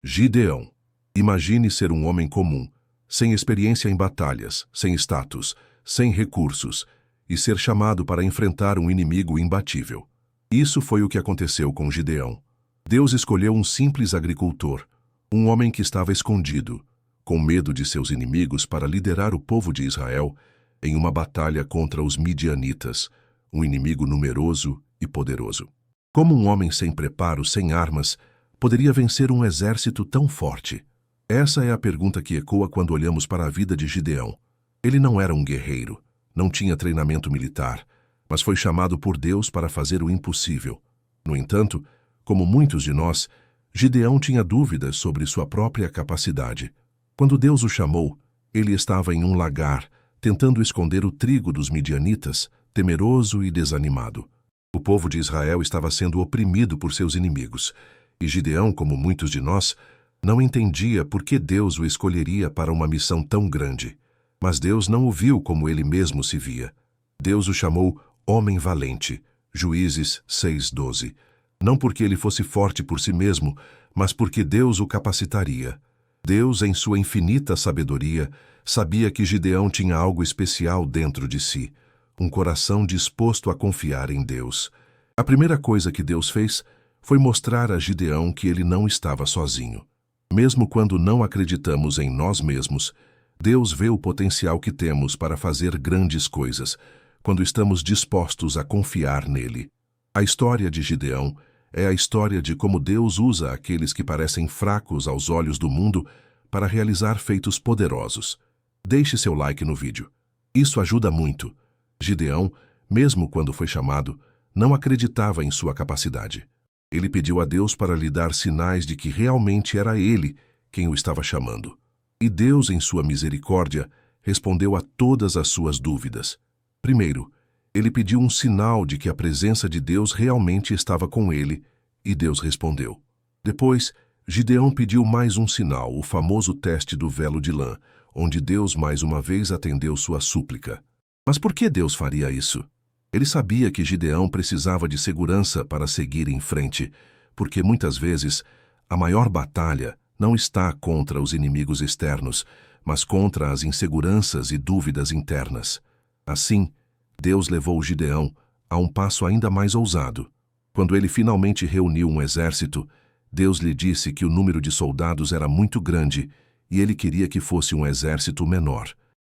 Gideão. Imagine ser um homem comum, sem experiência em batalhas, sem status, sem recursos, e ser chamado para enfrentar um inimigo imbatível. Isso foi o que aconteceu com Gideão. Deus escolheu um simples agricultor, um homem que estava escondido, com medo de seus inimigos, para liderar o povo de Israel em uma batalha contra os midianitas, um inimigo numeroso e poderoso. Como um homem sem preparo, sem armas, poderia vencer um exército tão forte? Essa é a pergunta que ecoa quando olhamos para a vida de Gideão. Ele não era um guerreiro, não tinha treinamento militar, mas foi chamado por Deus para fazer o impossível. No entanto, como muitos de nós, Gideão tinha dúvidas sobre sua própria capacidade. Quando Deus o chamou, ele estava em um lagar, tentando esconder o trigo dos midianitas, temeroso e desanimado. O povo de Israel estava sendo oprimido por seus inimigos, e Gideão, como muitos de nós, não entendia por que Deus o escolheria para uma missão tão grande. Mas Deus não o viu como ele mesmo se via. Deus o chamou homem valente, Juízes 6:12. Não porque ele fosse forte por si mesmo, mas porque Deus o capacitaria. Deus, em sua infinita sabedoria, sabia que Gideão tinha algo especial dentro de si, um coração disposto a confiar em Deus. A primeira coisa que Deus fez foi mostrar a Gideão que ele não estava sozinho. Mesmo quando não acreditamos em nós mesmos, Deus vê o potencial que temos para fazer grandes coisas, quando estamos dispostos a confiar nele. A história de Gideão é a história de como Deus usa aqueles que parecem fracos aos olhos do mundo para realizar feitos poderosos. Deixe seu like no vídeo. Isso ajuda muito. Gideão, mesmo quando foi chamado, não acreditava em sua capacidade. Ele pediu a Deus para lhe dar sinais de que realmente era ele quem o estava chamando. E Deus, em sua misericórdia, respondeu a todas as suas dúvidas. Primeiro, ele pediu um sinal de que a presença de Deus realmente estava com ele, e Deus respondeu. Depois, Gideão pediu mais um sinal, o famoso teste do velo de lã, onde Deus mais uma vez atendeu sua súplica. Mas por que Deus faria isso? Ele sabia que Gideão precisava de segurança para seguir em frente, porque muitas vezes a maior batalha não está contra os inimigos externos, mas contra as inseguranças e dúvidas internas. Assim, Deus levou Gideão a um passo ainda mais ousado. Quando ele finalmente reuniu um exército, Deus lhe disse que o número de soldados era muito grande e ele queria que fosse um exército menor.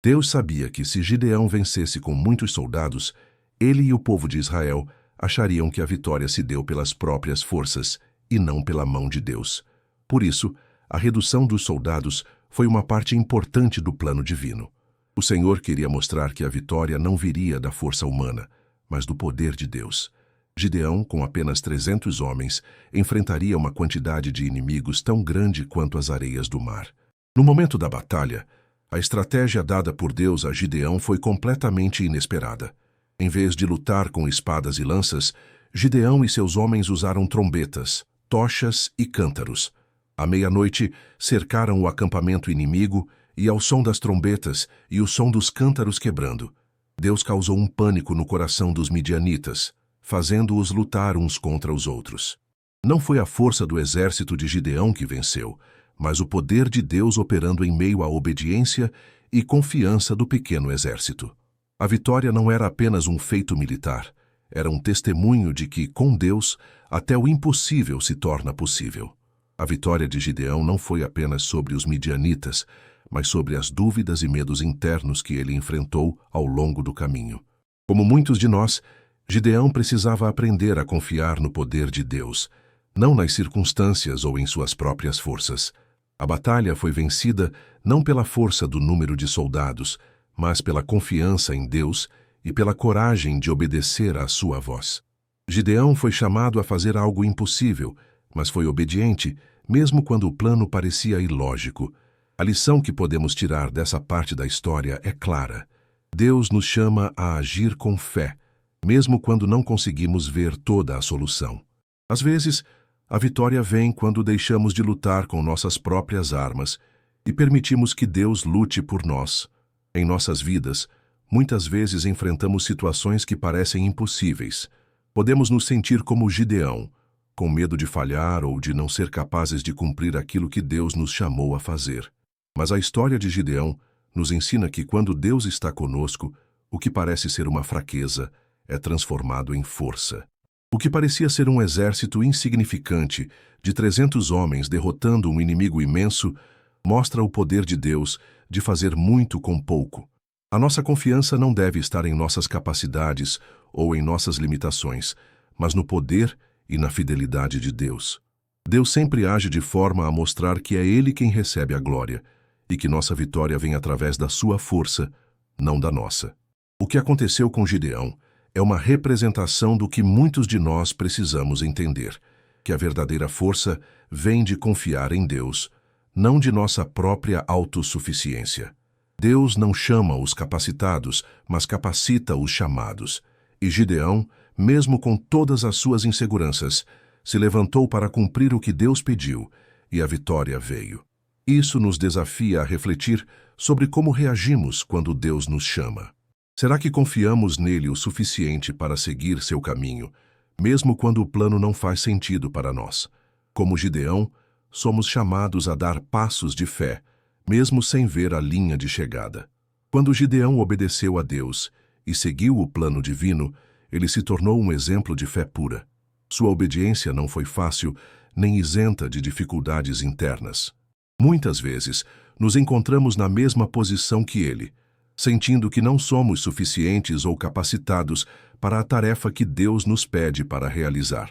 Deus sabia que se Gideão vencesse com muitos soldados, ele e o povo de Israel achariam que a vitória se deu pelas próprias forças e não pela mão de Deus. Por isso, a redução dos soldados foi uma parte importante do plano divino. O Senhor queria mostrar que a vitória não viria da força humana, mas do poder de Deus. Gideão, com apenas 300 homens, enfrentaria uma quantidade de inimigos tão grande quanto as areias do mar. No momento da batalha, a estratégia dada por Deus a Gideão foi completamente inesperada. Em vez de lutar com espadas e lanças, Gideão e seus homens usaram trombetas, tochas e cântaros. À meia-noite, cercaram o acampamento inimigo e, ao som das trombetas e o som dos cântaros quebrando, Deus causou um pânico no coração dos midianitas, fazendo-os lutar uns contra os outros. Não foi a força do exército de Gideão que venceu, mas o poder de Deus operando em meio à obediência e confiança do pequeno exército. A vitória não era apenas um feito militar, era um testemunho de que, com Deus, até o impossível se torna possível. A vitória de Gideão não foi apenas sobre os midianitas, mas sobre as dúvidas e medos internos que ele enfrentou ao longo do caminho. Como muitos de nós, Gideão precisava aprender a confiar no poder de Deus, não nas circunstâncias ou em suas próprias forças. A batalha foi vencida não pela força do número de soldados, mas pela confiança em Deus e pela coragem de obedecer à sua voz. Gideão foi chamado a fazer algo impossível, mas foi obediente, mesmo quando o plano parecia ilógico. A lição que podemos tirar dessa parte da história é clara. Deus nos chama a agir com fé, mesmo quando não conseguimos ver toda a solução. Às vezes, a vitória vem quando deixamos de lutar com nossas próprias armas e permitimos que Deus lute por nós. Em nossas vidas, muitas vezes enfrentamos situações que parecem impossíveis. Podemos nos sentir como Gideão, com medo de falhar ou de não ser capazes de cumprir aquilo que Deus nos chamou a fazer. Mas a história de Gideão nos ensina que quando Deus está conosco, o que parece ser uma fraqueza é transformado em força. O que parecia ser um exército insignificante de 300 homens derrotando um inimigo imenso mostra o poder de Deus de fazer muito com pouco. A nossa confiança não deve estar em nossas capacidades ou em nossas limitações, mas no poder e na fidelidade de Deus. Deus sempre age de forma a mostrar que é Ele quem recebe a glória e que nossa vitória vem através da sua força, não da nossa. O que aconteceu com Gideão é uma representação do que muitos de nós precisamos entender, que a verdadeira força vem de confiar em Deus, não de nossa própria autossuficiência. Deus não chama os capacitados, mas capacita os chamados. E Gideão, mesmo com todas as suas inseguranças, se levantou para cumprir o que Deus pediu, e a vitória veio. Isso nos desafia a refletir sobre como reagimos quando Deus nos chama. Será que confiamos nele o suficiente para seguir seu caminho, mesmo quando o plano não faz sentido para nós? Como Gideão, somos chamados a dar passos de fé, mesmo sem ver a linha de chegada. Quando Gideão obedeceu a Deus e seguiu o plano divino, ele se tornou um exemplo de fé pura. Sua obediência não foi fácil, nem isenta de dificuldades internas. Muitas vezes, nos encontramos na mesma posição que ele, sentindo que não somos suficientes ou capacitados para a tarefa que Deus nos pede para realizar.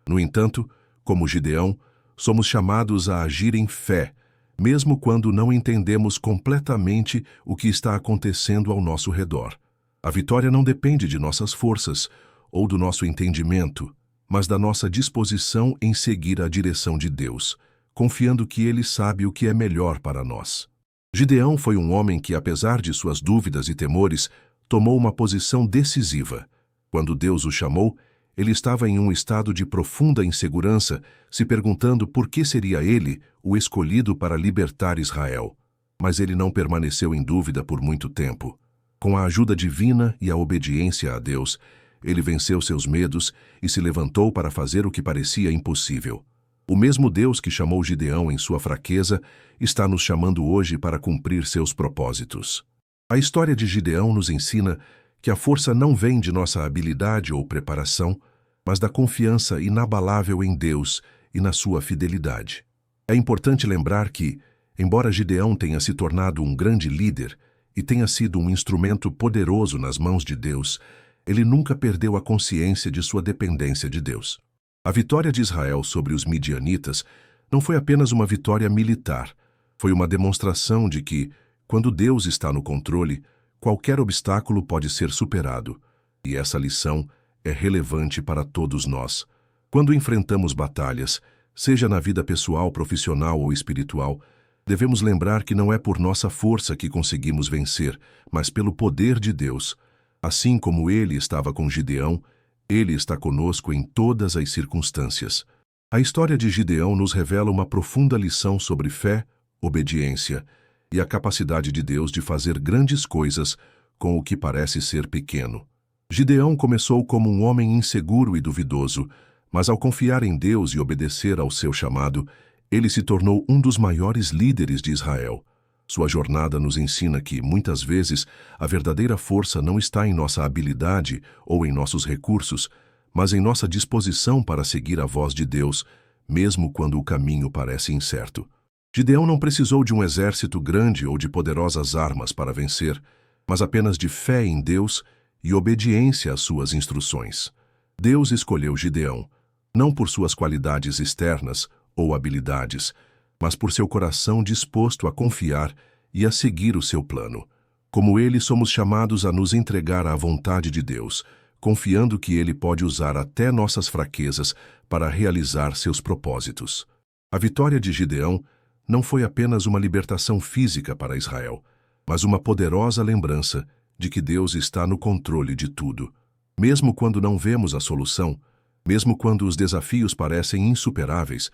No entanto, como Gideão, somos chamados a agir em fé, mesmo quando não entendemos completamente o que está acontecendo ao nosso redor. A vitória não depende de nossas forças ou do nosso entendimento, mas da nossa disposição em seguir a direção de Deus, confiando que Ele sabe o que é melhor para nós. Gideão foi um homem que, apesar de suas dúvidas e temores, tomou uma posição decisiva. Quando Deus o chamou, ele estava em um estado de profunda insegurança, se perguntando por que seria ele o escolhido para libertar Israel. Mas ele não permaneceu em dúvida por muito tempo. Com a ajuda divina e a obediência a Deus, ele venceu seus medos e se levantou para fazer o que parecia impossível. O mesmo Deus que chamou Gideão em sua fraqueza está nos chamando hoje para cumprir seus propósitos. A história de Gideão nos ensina que a força não vem de nossa habilidade ou preparação, mas da confiança inabalável em Deus e na sua fidelidade. É importante lembrar que, embora Gideão tenha se tornado um grande líder e tenha sido um instrumento poderoso nas mãos de Deus, ele nunca perdeu a consciência de sua dependência de Deus. A vitória de Israel sobre os midianitas não foi apenas uma vitória militar, foi uma demonstração de que, quando Deus está no controle, qualquer obstáculo pode ser superado, e essa lição é relevante para todos nós. Quando enfrentamos batalhas, seja na vida pessoal, profissional ou espiritual, devemos lembrar que não é por nossa força que conseguimos vencer, mas pelo poder de Deus. Assim como ele estava com Gideão, ele está conosco em todas as circunstâncias. A história de Gideão nos revela uma profunda lição sobre fé, obediência e a capacidade de Deus de fazer grandes coisas com o que parece ser pequeno. Gideão começou como um homem inseguro e duvidoso, mas ao confiar em Deus e obedecer ao seu chamado, ele se tornou um dos maiores líderes de Israel. Sua jornada nos ensina que, muitas vezes, a verdadeira força não está em nossa habilidade ou em nossos recursos, mas em nossa disposição para seguir a voz de Deus, mesmo quando o caminho parece incerto. Gideão não precisou de um exército grande ou de poderosas armas para vencer, mas apenas de fé em Deus e obediência às suas instruções. Deus escolheu Gideão, não por suas qualidades externas ou habilidades, mas por seu coração disposto a confiar e a seguir o seu plano. Como ele, somos chamados a nos entregar à vontade de Deus, confiando que Ele pode usar até nossas fraquezas para realizar seus propósitos. A vitória de Gideão não foi apenas uma libertação física para Israel, mas uma poderosa lembrança de que Deus está no controle de tudo. Mesmo quando não vemos a solução, mesmo quando os desafios parecem insuperáveis,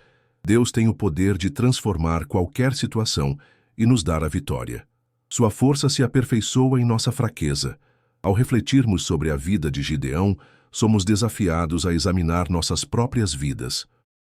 Deus tem o poder de transformar qualquer situação e nos dar a vitória. Sua força se aperfeiçoa em nossa fraqueza. Ao refletirmos sobre a vida de Gideão, somos desafiados a examinar nossas próprias vidas.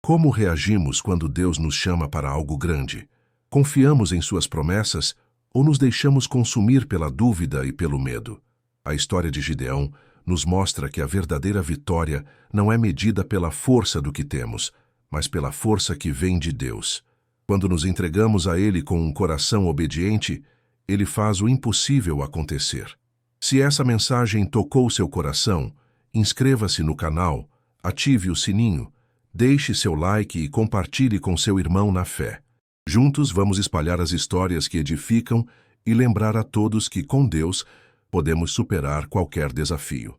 Como reagimos quando Deus nos chama para algo grande? Confiamos em suas promessas ou nos deixamos consumir pela dúvida e pelo medo? A história de Gideão nos mostra que a verdadeira vitória não é medida pela força do que temos, mas pela força que vem de Deus. Quando nos entregamos a Ele com um coração obediente, Ele faz o impossível acontecer. Se essa mensagem tocou seu coração, inscreva-se no canal, ative o sininho, deixe seu like e compartilhe com seu irmão na fé. Juntos vamos espalhar as histórias que edificam e lembrar a todos que, com Deus, podemos superar qualquer desafio.